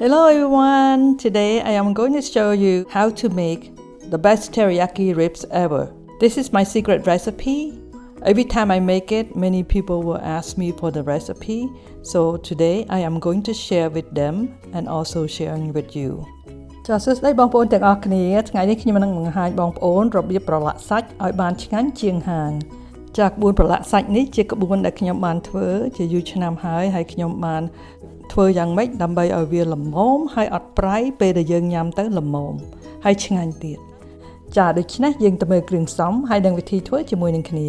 Hello everyone! Today I am going to show you how to make the best teriyaki ribs ever. This is my secret recipe. Every time I make it, many people will ask me for the recipe. So today I am going to share with them and also sharing with you. ចាសួស្តីបងប្អូនទាំងអស់គ្នាថ្ងៃនេះខ្ញុំនឹងបង្ហាញបងប្អូនរបៀបប្រឡាក់សាច់ឲ្យបានឆ្ងាញ់ជាងហាងចាក្បួនប្រឡាក់សាច់នេះជាក្បួនដែលខ្ញុំបានធ្វើជាយូរឆ្នាំហើយខ្ញុំបានធ្វើយ៉ាងម៉េចដើម្បីឲ្យវាល្មមហើយអត់ប្រៃពេលដែលយើងញ៉ាំទៅល្មមហើយឆ្ងាញ់ទៀតចាដូច្នេះយើងទៅមើលគ្រឿងផ្សំហើយនឹងវិធីធ្វើជាមួយនឹងគ្នា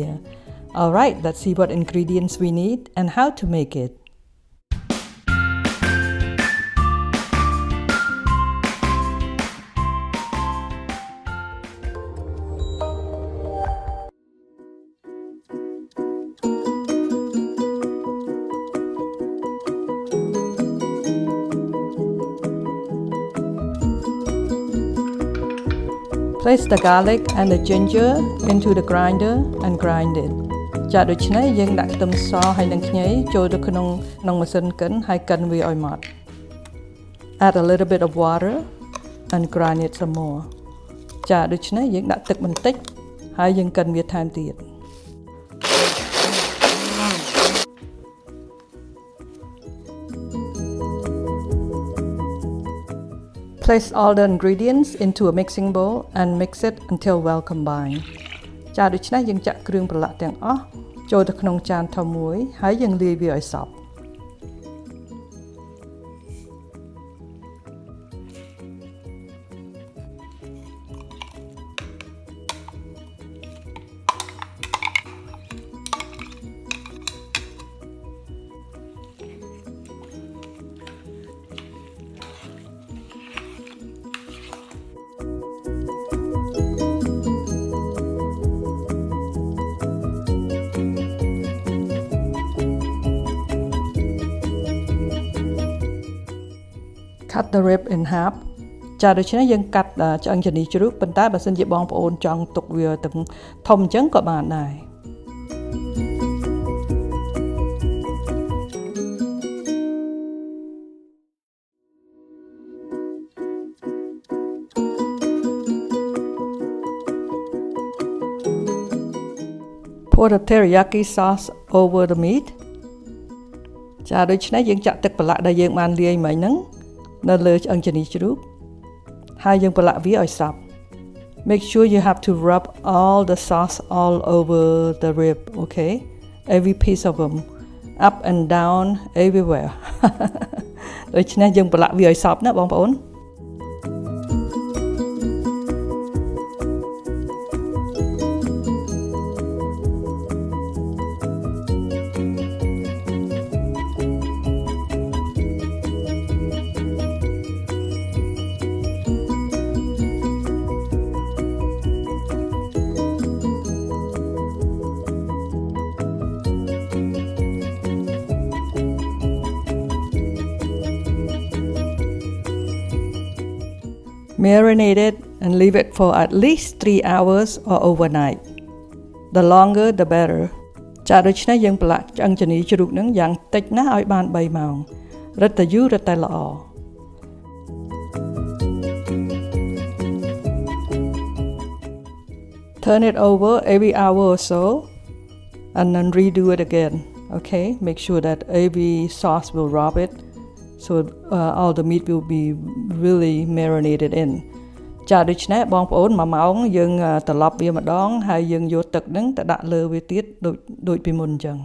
Alright, let's see what ingredients we need and how to make it. Place the garlic and the ginger into the grinder and grind it. ចាដូច្នេះយើងដាក់ខ្ទឹមសហើយនឹងខ្ញីចូលទៅក្នុងម៉ាស៊ីនកិនហើយកិនវាឲ្យម៉ត់ Add a little bit of water and grind it some more. ចាដូច្នេះយើងដាក់ទឹកបន្តិចហើយយើងកិនវាថែមទៀត Place all the ingredients into a mixing bowl and mix it until well combined. ចាដូច្នេះយើងចាក់គ្រឿងប្រឡាក់ទាំងអស់ចូលទៅក្នុងចានធំមួយហើយយើងលាយវាឲ្យសព្វ Cut the rib in half ចាដូច្នេះយើងកាត់ឆ្អឹងជំនីជ្រូកប៉ុន្តែបើសិនជាបងប្អូនចង់ទុកវាទាំងធំអញ្ចឹងក៏បានដែរ Pour the teriyaki sauce over the meat ចាដូច្នេះយើងចាក់ទឹកប្រឡាក់ដែលយើងបានលាយមិញហ្នឹងនៅលើឆ្អឹងជំនីជ្រូកហើយយើងប្រឡាក់វាឲ្យសព្វ Make sure you have to rub all the sauce all over the rib, okay? Every piece of them, up and down, everywhere. ដូច្នេះយើងប្រឡាក់វាឲ្យសព្វណាបងប្អូន Marinate it and leave it for at least 3 hours or overnight. The longer the better. ចាដូច្នេះយើងប្រឡាក់ឆ្អឹងជំនីជ្រូកហ្នឹងយ៉ាងតិចណាស់ឲ្យបាន3ម៉ោងរឹតតែយូររឹតតែល្អ Turn it over every hour or so and then redo it again. Okay, make sure that every sauce will rub it. So all the meat will be really marinated in ចាដូច្នេះបងប្អូន1ម៉ោងយើងត្រឡប់វាម្ដងហើយយើងយកទឹកហ្នឹងទៅដាក់លើវាទៀតដូចពីមុនអញ្ចឹង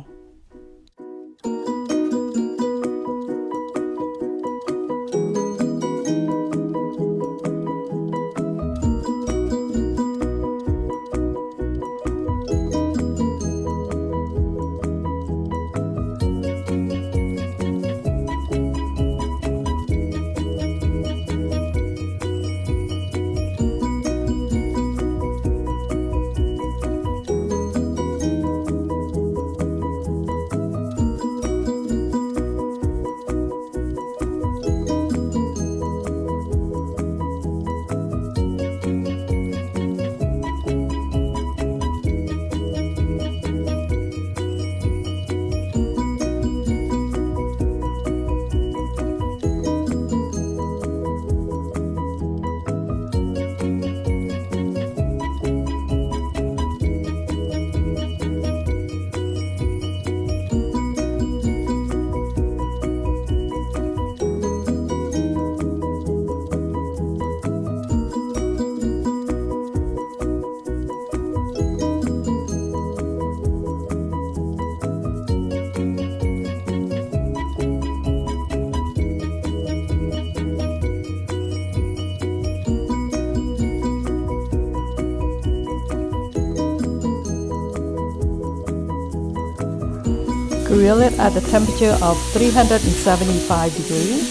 grill it at the temperature of 375 degrees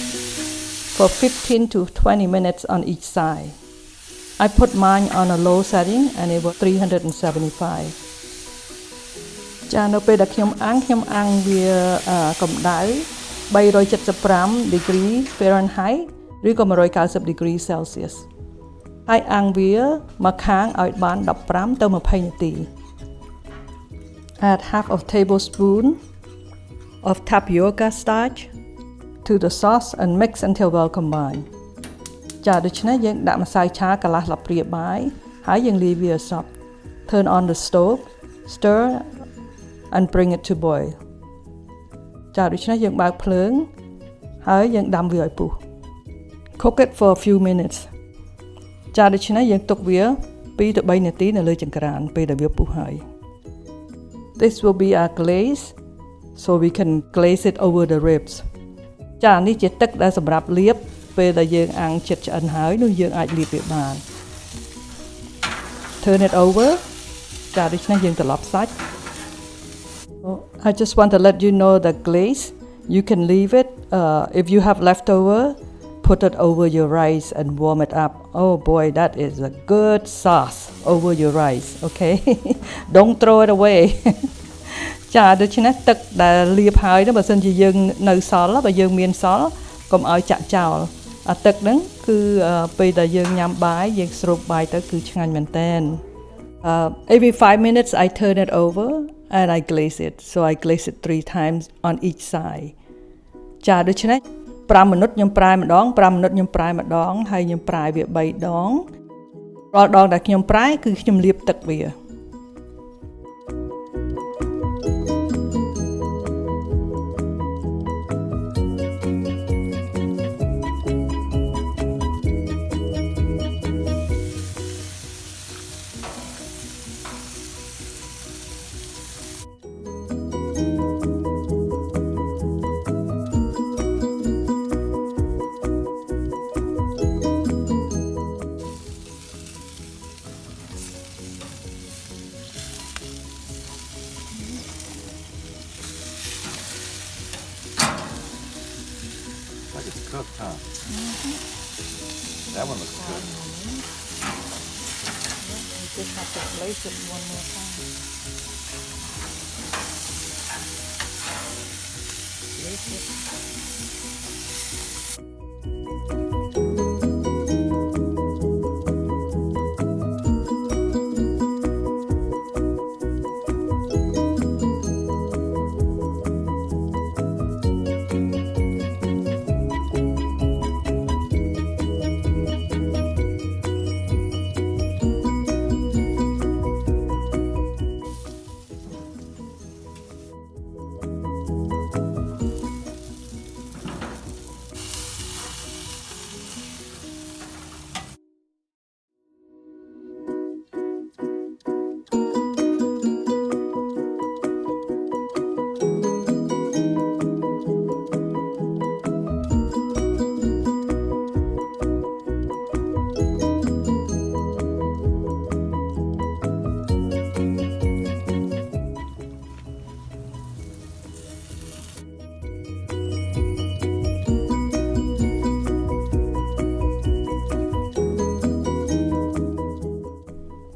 for 15 to 20 minutes on each side. I put mine on a low setting and it was 375. ចានៅពេលដែលខ្ញុំអាំងវាកម្ដៅ375 degree Fahrenheit ឬក៏190 degree Celsius ហើយអាំងវាមកខាងឲ្យបាន15ទៅ20នាទី Add half of tablespoon of tapioca starch to the sauce and mix until well combined ចាដូច្នេះយើងដាក់ម្សៅឆាកន្លះស្លាបព្រាបាយហើយយើងលាយវាឲ្យសព្វ Turn on the stove, stir and bring it to boil ចាដូច្នេះយើងបើកភ្លើងហើយយើងដាំវាឲ្យពុះ Cook it for a few minutes ចាដូច្នេះយើងទុកវា2ទៅ3នាទីនៅលើចង្ក្រានពេលដែលវាពុះហើយ This will be our glaze so we can glaze it over the ribs ចានេះជាទឹកដែលសម្រាប់លាបពេលដែលយើងអាំងជិតឆ្អិនហើយនោះយើងអាចលាបវាបាន Turn it over ចាដូច្នេះយើងត្រឡប់សាច់ I just want to let you know the glaze you can leave it if you have leftover put it over your rice and warm it up oh boy that is a good sauce over your rice okay don't throw it away ចាដូច្នេះទឹកដែលលាបហើយនោះបើសិនជាយើងនៅសល់បើយើងមានសល់កុំឲ្យចាក់ចោលអាទឹកហ្នឹងគឺពេលដែលយើងញ៉ាំបាយយើងស្រូបបាយទៅគឺឆ្ងាញ់មែនតើevery 5 minutes I turn it over and I glaze it so I glaze it 3 times on each side ចាដូច្នេះ5минутខ្ញុំប្រែម្ដង5минутខ្ញុំប្រែម្ដងហើយខ្ញុំប្រែវា3ដងរាល់ដងដែលខ្ញុំប្រែគឺខ្ញុំលាបទឹកវា Like it's cooked, huh? That one looks good. You just have to place it one more time. Place it.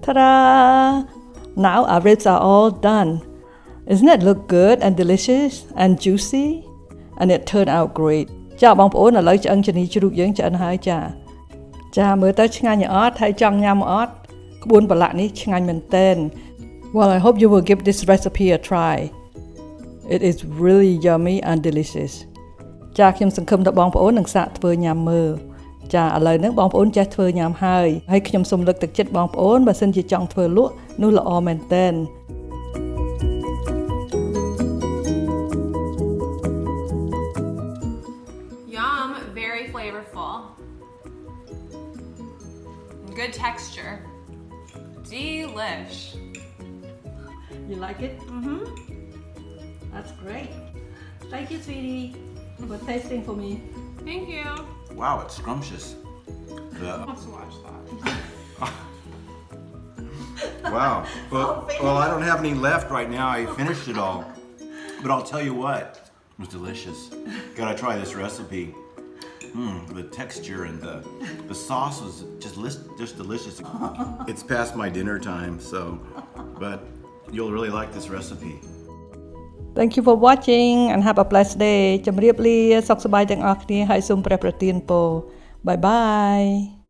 Ta-da! Now our ribs are all done. Isn't it look good and delicious and juicy? And it turned out great. ចាបងប្អូនឥឡូវឆ្អឹងជំនីជ្រូកយើងឆ្អិនហើយចាមើលទៅឆ្ងាញ់អត់ហើយចង់ញ៉ាំអត់ក្បួនប្រឡាក់នេះឆ្ងាញ់មែនទែន Well, I hope you will give this recipe a try. It is really yummy and delicious. ចាខ្ញុំសង្ឃឹមថាបងប្អូននឹងសាកធ្វើញ៉ាំមើលចាឥឡូវហ្នឹងបងប្អូនចេះធ្វើញ៉ាំហើយខ្ញុំសូមលើកទឹកចិត្តបងប្អូនបើសិនជាចង់ធ្វើលក់នោះល្អមែនទែន Yum, very flavorful. Good texture. Delish. You like it? Mm-hmm. That's great. Thank you, sweetie, for tasting for me. Thank you. Wow, it's scrumptious. Let's watch that. Wow. Well, I don't have any left right now. I finished it all. But I'll tell you what, it was delicious. Gotta try this recipe. The texture and the sauce was just delicious. It's past my dinner time, but you'll really like this recipe. Thank you for watching and have a blessed day ជម្រាបលាសុខសប្បាយទាំងអស់គ្នាហើយសូមព្រះប្រទានពរ Bye bye